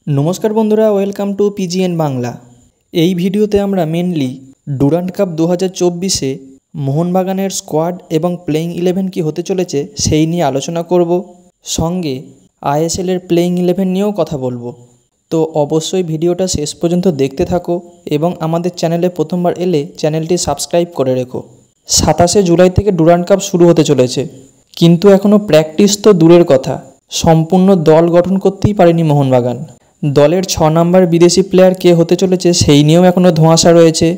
नमस्कार बंधुरा welcome to PGN Bangla. এই ভিডিওতে আমরা মেনলি ডুরান্ড কাপ 2024-এ মোহনবাগানের স্কোয়াড এবং প্লেইং 11 কি হতে চলেছে সেই নিয়ে আলোচনা করব, সঙ্গে আইএসএল এর প্লেইং 11 নিয়েও কথা বলবো। তো অবশ্যই ভিডিওটা শেষ পর্যন্ত দেখতে থাকো এবং আমাদের চ্যানেলে প্রথমবার এলে চ্যানেলটি সাবস্ক্রাইব করে রেখো। 27শে জুলাই থেকে ডুরান্ড কাপ শুরু হতে চলেছে, কিন্তু এখনও প্র্যাকটিস তো দূরের কথা, সম্পূর্ণ দল গঠন করতেই পারেনি মোহনবাগান। দলের 6 নম্বর বিদেশি প্লেয়ার কে হতে চলেছে সেই নিয়েও এখনও ধোঁয়াশা রয়েছে।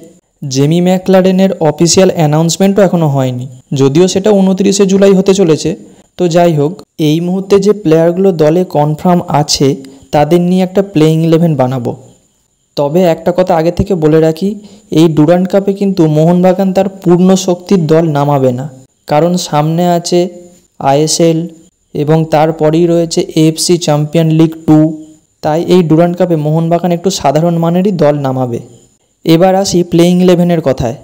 জেমি ম্যাকলারেনের অফিসিয়াল অ্যানাউন্সমেন্টও এখনও হয়নি, যদিও সেটা 29শে জুলাই হতে চলেছে। তো যাই হোক, এই মুহূর্তে যে প্লেয়ারগুলো দলে কনফার্ম আছে তাদের নিয়ে একটা প্লেইং 11 বানাবো। তবে একটা কথা আগে থেকে বলে রাখি, এই ডুরান্ড কাপে কিন্তু মোহনবাগান তার পূর্ণ শক্তির দল নামাবে না, কারণ সামনে আছে আইএসএল এবং তারপরেই রয়েছে এএফসি চ্যাম্পিয়ন লিগ 2। তাই এই ডুরান্ড কাপে মোহনবাগান একটু সাধারণ মানেরই দল নামাবে। এবার আসি প্লেইং 11-এর কথায়।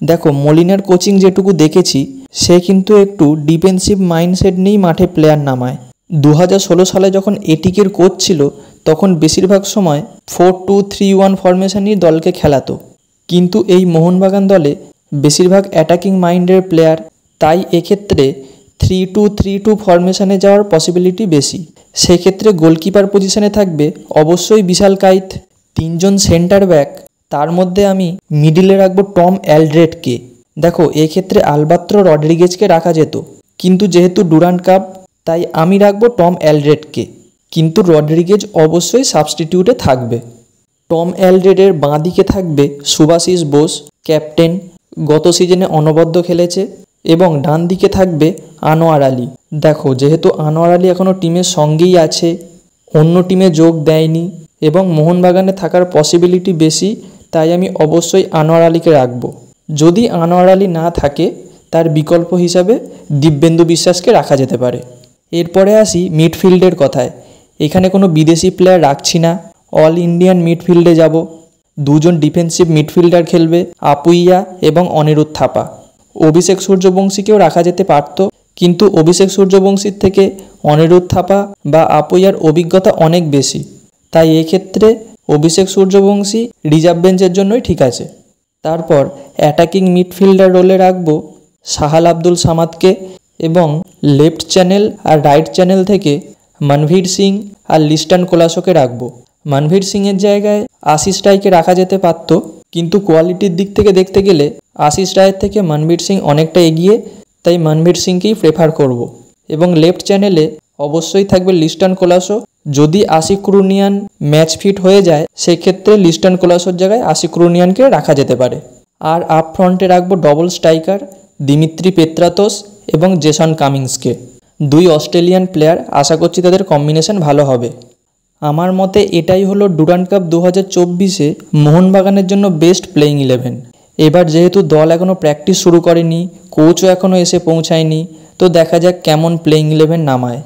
দেখো, মলিনার কোচিং যেটুকু দেখেছি সে কিন্তু একটু ডিফেন্সিভ মাইন্ডসেট নিয়েই মাঠে প্লেয়ার নামায়। 2016 সালে যখন এটিকের কোচ ছিল তখন বেশিরভাগ সময় 4-2-3-1 ফরমেশনই দলকে খেলাতো, কিন্তু এই মোহনবাগান দলে বেশিরভাগ অ্যাটাকিং মাইন্ডের প্লেয়ার, তাই এক্ষেত্রে 3-2-3-2 ফরমেশনে যাওয়ার পসিবিলিটি বেশি। সেক্ষেত্রে গোলকিপার পজিশনে থাকবে অবশ্যই বিশাল কাইত, 3 জন সেন্টার ব্যাক, তার মধ্যে আমি মিডিলে রাখবো টম অ্যালড্রেটকে। দেখো, এক্ষেত্রে আলবাত্রো রড্রিগেজকে রাখা যেত, কিন্তু যেহেতু ডুরান্ড কাপ তাই আমি রাখবো টম অ্যালড্রেটকে, কিন্তু রড্রিগেজ অবশ্যই সাবস্টিটিউটে থাকবে। টম অ্যালড্রেটের বাঁ দিকে থাকবে সুভাশিস বোস, ক্যাপ্টেন, গত সিজনে অনবদ্য খেলেছে, এবং ডান দিকে থাকবে আনোয়ার আলী। দেখো, যেহেতু আনোয়ার আলী এখনও টিমের সঙ্গেই আছে, অন্য টিমে যোগ দেয়নি এবং মোহনবাগানে থাকার পসিবিলিটি বেশি, তাই আমি অবশ্যই আনোয়ার আলীকে রাখবো। যদি আনোয়ার আলী না থাকে তার বিকল্প হিসাবে দিব্যেন্দু বিশ্বাসকে রাখা যেতে পারে। এরপরে আসি মিডফিল্ডের কথায়। এখানে কোনো বিদেশি প্লেয়ার রাখছি না, অল ইন্ডিয়ান মিডফিল্ডে যাব। 2 জন ডিফেন্সিভ মিডফিল্ডার খেলবে, আপুইয়া এবং অনিরুদ্ধ থাপা। অভিষেক সূর্যবংশীকেও রাখা যেতে পারত, কিন্তু অভিষেক সূর্যবংশীর থেকে অনিরুদ্ধ থাপা বা আপুইয়ার অভিজ্ঞতা অনেক বেশি, তাই এক্ষেত্রে অভিষেক সূর্যবংশী রিজার্ভ বেঞ্চের জন্যই ঠিক আছে। তারপর অ্যাটাকিং মিডফিল্ডার রোলে রাখবো সাহাল আব্দুল সামাদকে, এবং লেফট চ্যানেল আর রাইট চ্যানেল থেকে মনভীর সিং আর লিস্টন কোলাসোকে রাখবো। মনভীর সিংয়ের জায়গায় আশিস রায়কে রাখা যেতে পারত, কিন্তু কোয়ালিটির দিক থেকে দেখতে গেলে আশিস রায়ের থেকে মনভীর সিং অনেকটা এগিয়ে, তাই মনভীর সিংকেই প্রেফার করব। এবং লেফট চ্যানেলে অবশ্যই থাকবে লিস্টন কোলাসো। যদি আশিক ক্রুনিয়ান ম্যাচ ফিট হয়ে যায় সেক্ষেত্রে লিস্টন কোলাসোর জায়গায় আশিক ক্রুনিয়ানকে রাখা যেতে পারে। আর আপ ফ্রন্টে রাখবো ডবল স্ট্রাইকার দিমিত্রি পেত্রাতোস এবং জেসন কামিংসকে। 2 অস্ট্রেলিয়ান প্লেয়ার, আশা করছি তাদের কম্বিনেশন ভালো হবে। আমার মতে এটাই হলো ডুরান্ড কাপ 2024-এ মোহনবাগানের জন্য বেস্ট প্লেইং 11। এবার যেহেতু দল এখনও প্র্যাকটিস শুরু করেনি, কোচও এখনও এসে পৌঁছায়নি, তো দেখা যাক কেমন প্লেইং 11 নামায়।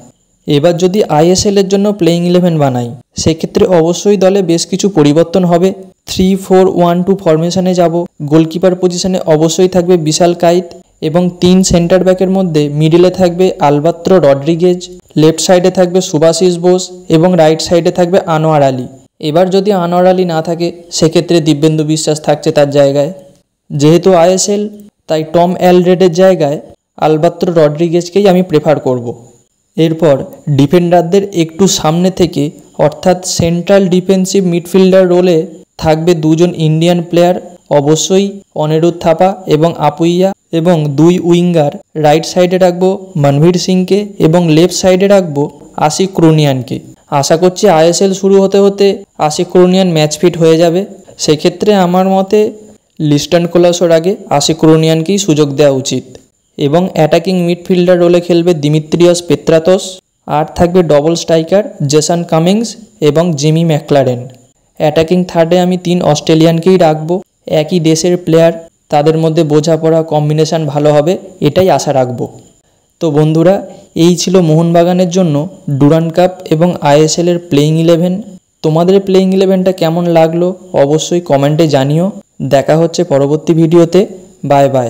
এবার যদি আইএসএলের জন্য প্লেইং 11 বানাই সেক্ষেত্রে অবশ্যই দলে বেশ কিছু পরিবর্তন হবে। 3-4-1-2 ফরমেশনে যাব। গোলকিপার পজিশনে অবশ্যই থাকবে বিশাল কাইত, এবং 3 সেন্টার ব্যাকের মধ্যে মিডিলে থাকবে আলবাত্রো রড্রিগেজ, লেফট সাইডে থাকবে সুভাশিস বোস এবং রাইট সাইডে থাকবে আনোয়ার আলী। এবার যদি আনোয়ার আলী না থাকে সেক্ষেত্রে দিব্যেন্দু বিশ্বাস থাকছে তার জায়গায়। যেহেতু আইএসএল তাই টম অ্যালড্রেটের জায়গায় আলবাত্রো রড্রিগেজকেই আমি প্রেফার করব। এরপর ডিফেন্ডারদের একটু সামনে থেকে, অর্থাৎ সেন্ট্রাল ডিফেন্সিভ মিডফিল্ডার রোলে থাকবে 2 জন ইন্ডিয়ান প্লেয়ার, অবশ্যই অনিরুদ্ধ থাপা এবং আপুইয়া, এবং 2 উইঙ্গার। রাইট সাইডে রাখবো মনভীর সিংকে এবং লেফট সাইডে রাখবো আশিক ক্রুনিয়ানকে। আশা করছি আইএসএল শুরু হতে হতে আশিক ক্রুনিয়ান ম্যাচ ফিট হয়ে যাবে, সেক্ষেত্রে আমার মতে লিস্টন কোলাসোর আগে আশিক ক্রুনিয়ানকেই সুযোগ দেওয়া উচিত। এবং অ্যাটাকিং মিডফিল্ডার রোলে খেলবে দিমিত্রিয়াস পেত্রাতোস, আর থাকবে ডবল স্ট্রাইকার জেসন কামিংস এবং জিমি ম্যাকলারেন। অ্যাটাকিং থার্ডে আমি 3 অস্ট্রেলিয়ানকেই রাখবো, একই দেশের প্লেয়ার, তাদের মধ্যে বোঝাপড়া কম্বিনেশান ভালো হবে, এটাই আশা রাখবো। তো বন্ধুরা, এই ছিল মোহনবাগানের জন্য ডুরান্ড কাপ এবং আইএসএলের প্লেইং 11। তোমাদের প্লেইং 11টা কেমন লাগলো অবশ্যই কমেন্টে জানিও। দেখা হচ্ছে পরবর্তী ভিডিওতে। Bye bye.